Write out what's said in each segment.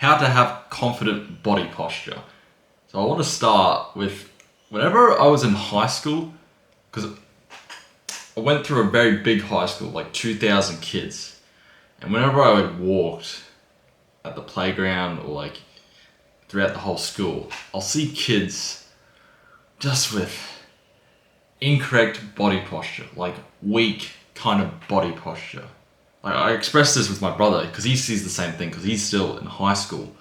how to have confident body posture. So I want to start with whenever I was in high school, because I went through a very big high school, like 2,000 kids. And whenever I would walked at the playground or like throughout the whole school, I'll see kids just with incorrect body posture, like weak kind of body posture. Like I expressed this with my brother because he sees the same thing because he's still in high school.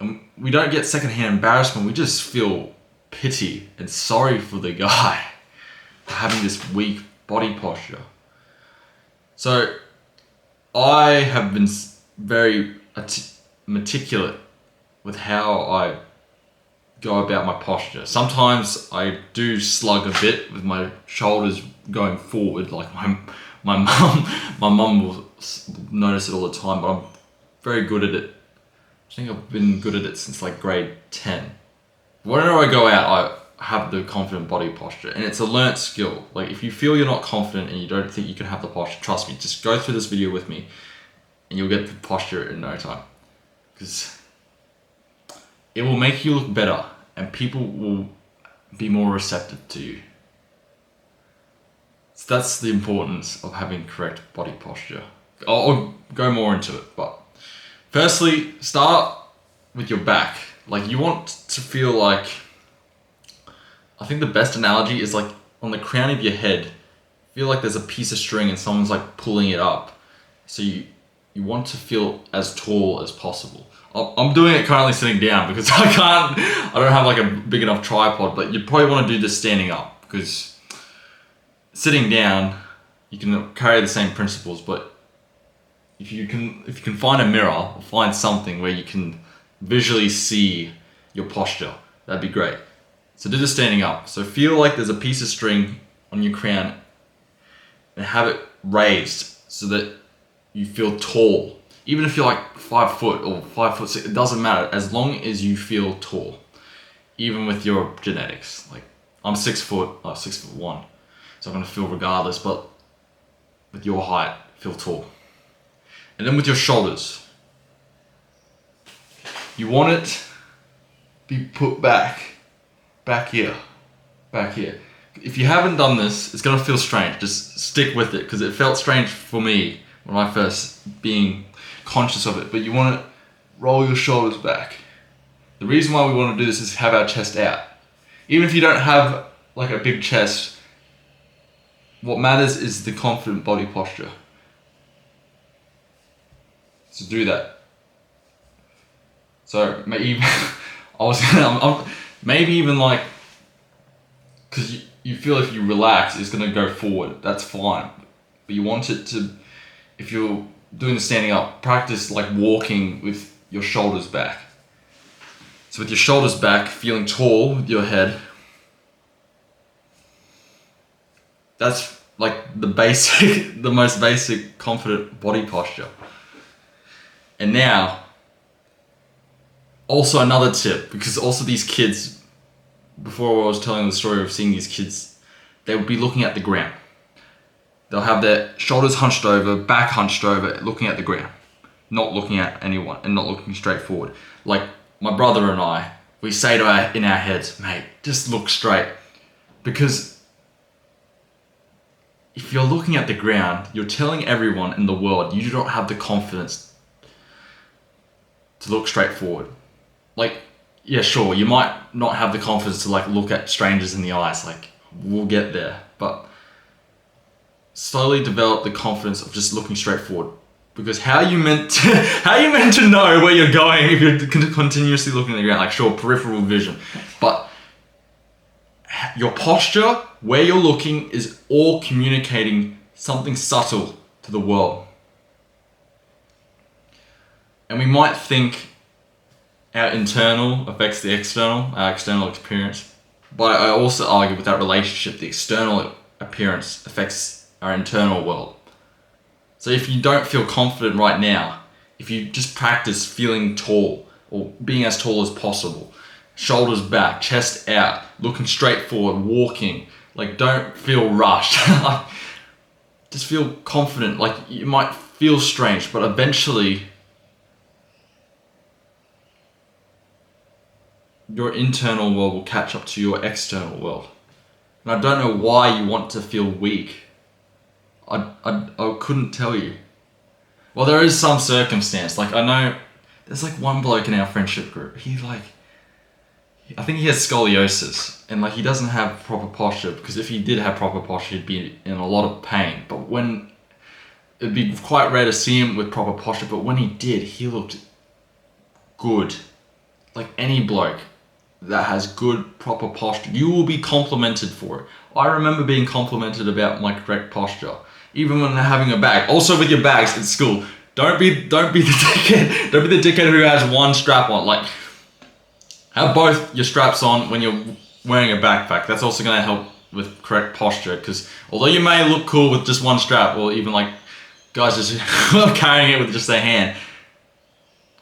And we don't get secondhand embarrassment, we just feel pity and sorry for the guy for having this weak body posture. So I have been very meticulous with how I go about my posture. Sometimes I do slug a bit with my shoulders going forward, like my mum will notice it all the time, but I'm very good at it. I think I've been good at it since like grade 10. Whenever I go out, I have the confident body posture, and it's a learnt skill. Like if you feel you're not confident and you don't think you can have the posture, trust me, just go through this video with me and you'll get the posture in no time. Because it will make you look better and people will be more receptive to you. So that's the importance of having correct body posture. I'll go more into it, but firstly, start with your back. Like you want to feel like, I think the best analogy is like on the crown of your head, feel like there's a piece of string and someone's like pulling it up. So you want to feel as tall as possible. I'm doing it currently sitting down because I don't have like a big enough tripod, but you probably want to do this standing up because sitting down, you can carry the same principles, but if you can find a mirror or find something where you can visually see your posture, that'd be great. So do the standing up. So feel like there's a piece of string on your crown and have it raised so that you feel tall. Even if you're like 5 foot or 5'6", it doesn't matter as long as you feel tall. Even with your genetics. Like I'm 6'1", so I'm gonna feel regardless, but with your height, feel tall. And then with your shoulders, you want it be put back here. If you haven't done this, it's gonna feel strange. Just stick with it because it felt strange for me when I first being conscious of it. But you want to roll your shoulders back. The reason why we want to do this is have our chest out. Even if you don't have like a big chest, what matters is the confident body posture. So do that. So maybe maybe even like, because you feel if you relax, it's gonna go forward. That's fine, but you want it to. If you're doing the standing up, practice like walking with your shoulders back. So with your shoulders back, feeling tall with your head. That's like the most basic confident body posture. And now, also another tip, because also these kids, before I was telling the story of seeing these kids, they would be looking at the ground. They'll have their shoulders hunched over, back hunched over, looking at the ground, not looking at anyone and not looking straight forward. Like my brother and I, we say in our heads, mate, just look straight. Because if you're looking at the ground, you're telling everyone in the world you don't have the confidence to look straight forward. Like, yeah, sure, you might not have the confidence to like look at strangers in the eyes, like we'll get there, but slowly develop the confidence of just looking straight forward. Because how are you meant to know where you're going if you're continuously looking at the ground? Like sure, peripheral vision, but your posture, where you're looking, is all communicating something subtle to the world. And we might think our internal affects the external, our external experience, but I also argue with that relationship, the external appearance affects our internal world. So if you don't feel confident right now, if you just practice feeling tall or being as tall as possible, shoulders back, chest out, looking straight forward, walking, like don't feel rushed. Just feel confident. Like you might feel strange, but eventually your internal world will catch up to your external world. And I don't know why you want to feel weak. I couldn't tell you. Well, there is some circumstance. Like, I know there's like one bloke in our friendship group. I think he has scoliosis, and like he doesn't have proper posture, because if he did have proper posture, he'd be in a lot of pain. But it'd be quite rare to see him with proper posture, but when he did, he looked good. Like any bloke that has good, proper posture, you will be complimented for it. I remember being complimented about my correct posture, even when having a bag. Also with your bags at school, don't be the dickhead. Don't be the dickhead who has one strap on. Like, have both your straps on when you're wearing a backpack. That's also going to help with correct posture, because although you may look cool with just one strap, or even like guys just carrying it with just their hand,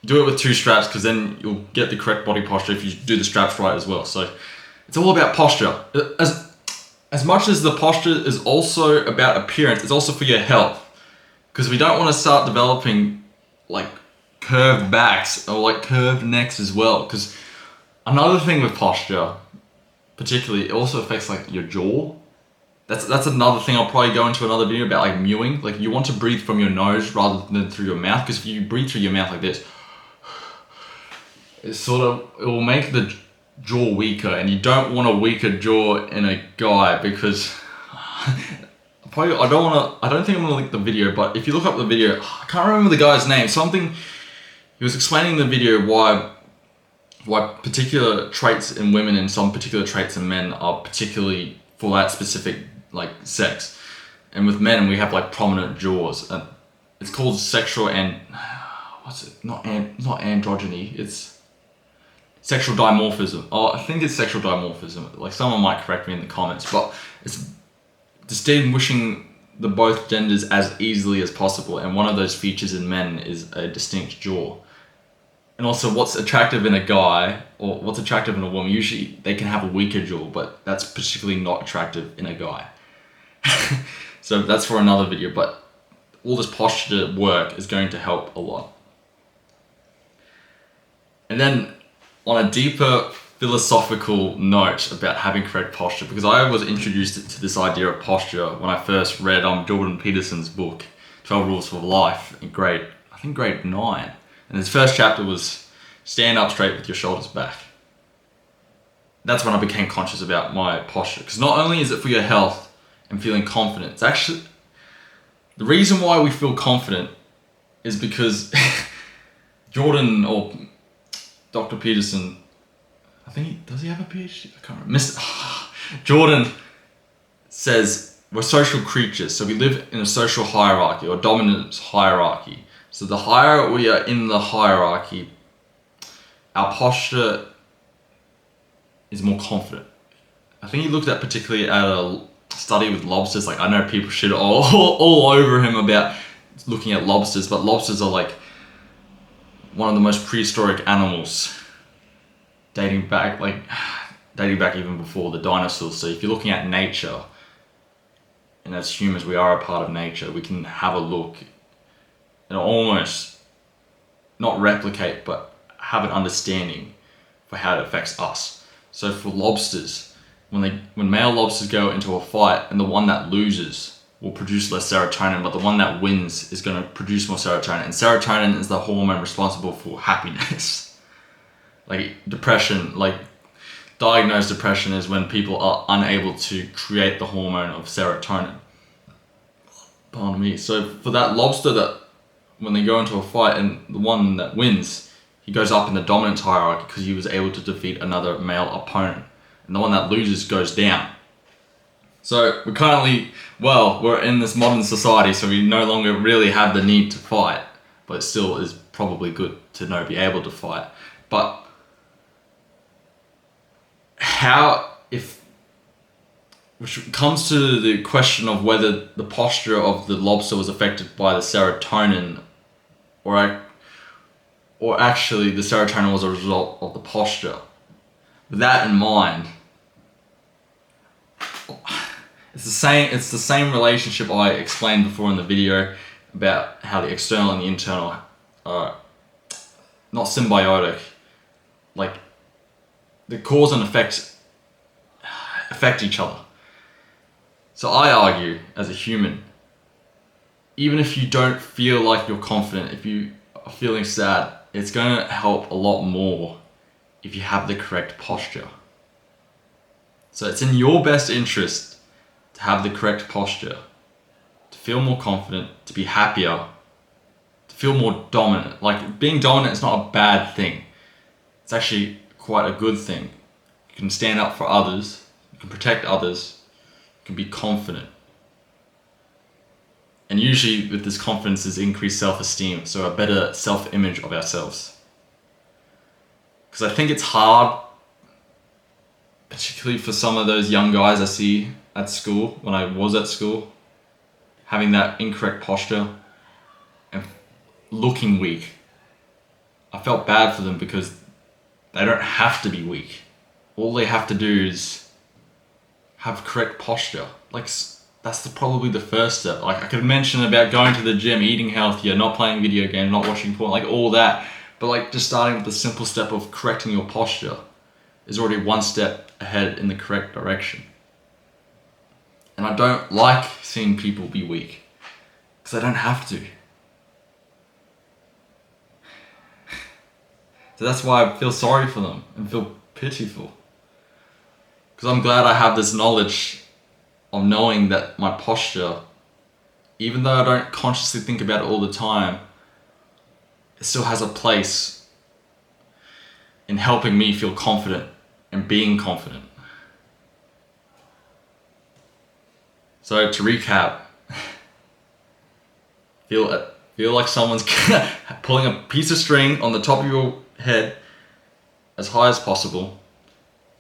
do it with two straps, because then you'll get the correct body posture if you do the straps right as well. So it's all about posture. As much as the posture is also about appearance, it's also for your health. Because we don't want to start developing like curved backs or like curved necks as well. Because another thing with posture, particularly, it also affects like your jaw. That's another thing I'll probably go into another video about, like mewing. Like, you want to breathe from your nose rather than through your mouth, because if you breathe through your mouth like this, it will make the jaw weaker, and you don't want a weaker jaw in a guy, because I don't think I'm gonna link the video, but if you look up the video, I can't remember the guy's name. He was explaining in the video why particular traits in women and some particular traits in men are particularly for that specific like sex. And with men, we have like prominent jaws, and it's called sexual and not androgyny, it's sexual dimorphism. Oh, I think it's sexual dimorphism. Like, someone might correct me in the comments, but it's distinguishing the both genders as easily as possible, and one of those features in men is a distinct jaw. And also, what's attractive in a guy, or what's attractive in a woman, usually they can have a weaker jaw, but that's particularly not attractive in a guy. So that's for another video, but all this posture work is going to help a lot. And then, on a deeper philosophical note about having correct posture, because I was introduced to this idea of posture when I first read Jordan Peterson's book, 12 Rules for Life, in grade 9. And his first chapter was stand up straight with your shoulders back. That's when I became conscious about my posture, because not only is it for your health and feeling confident, it's actually, the reason why we feel confident is because Jordan, or Dr. Peterson, does he have a PhD? I can't remember. Jordan says we're social creatures, so we live in a social hierarchy, or dominance hierarchy. So the higher we are in the hierarchy, our posture is more confident. I think he looked at particularly at a study with lobsters. Like, I know people shit all over him about looking at lobsters, but lobsters are like one of the most prehistoric animals, dating back even before the dinosaurs. So if you're looking at nature, and as humans we are a part of nature, we can have a look and almost not replicate, but have an understanding for how it affects us. So for lobsters, when male lobsters go into a fight, and the one that loses will produce less serotonin, but the one that wins is going to produce more serotonin. And serotonin is the hormone responsible for happiness. Like depression, like diagnosed depression is when people are unable to create the hormone of serotonin. Pardon me. So for that lobster, that when they go into a fight and the one that wins, he goes up in the dominance hierarchy because he was able to defeat another male opponent. And the one that loses goes down. So we're in this modern society, so we no longer really have the need to fight, but it still is probably good to be able to fight. But which comes to the question of whether the posture of the lobster was affected by the serotonin, or actually the serotonin was a result of the posture. With that in mind, it's the same relationship I explained before in the video about how the external and the internal are not symbiotic, like the cause and effect affect each other. So I argue, as a human, even if you don't feel like you're confident, if you are feeling sad, it's going to help a lot more if you have the correct posture. So it's in your best interest to have the correct posture, to feel more confident, to be happier, to feel more dominant. Like, being dominant is not a bad thing. It's actually quite a good thing. You can stand up for others, you can protect others, you can be confident. And usually with this confidence is increased self-esteem, so a better self-image of ourselves. Because I think it's hard, particularly for some of those young guys I see at school, when I was at school, having that incorrect posture and looking weak. I felt bad for them because they don't have to be weak. All they have to do is have correct posture. Like, that's probably the first step. Like, I could mention about going to the gym, eating healthier, not playing video games, not watching porn, like all that. But like, just starting with the simple step of correcting your posture is already one step ahead in the correct direction. And I don't like seeing people be weak, because I don't have to. So that's why I feel sorry for them and feel pitiful. Because I'm glad I have this knowledge of knowing that my posture, even though I don't consciously think about it all the time, it still has a place in helping me feel confident and being confident. So to recap, feel like someone's pulling a piece of string on the top of your head as high as possible.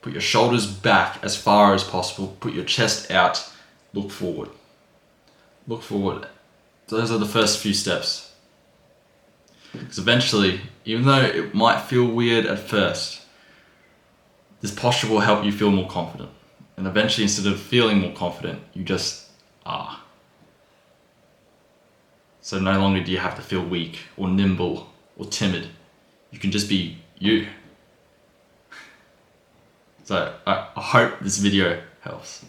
Put your shoulders back as far as possible. Put your chest out. Look forward. Look forward. Those are the first few steps. Because eventually, even though it might feel weird at first, this posture will help you feel more confident. And eventually, instead of feeling more confident, you just are. So no longer do you have to feel weak or nimble or timid. You can just be you. So I hope this video helps.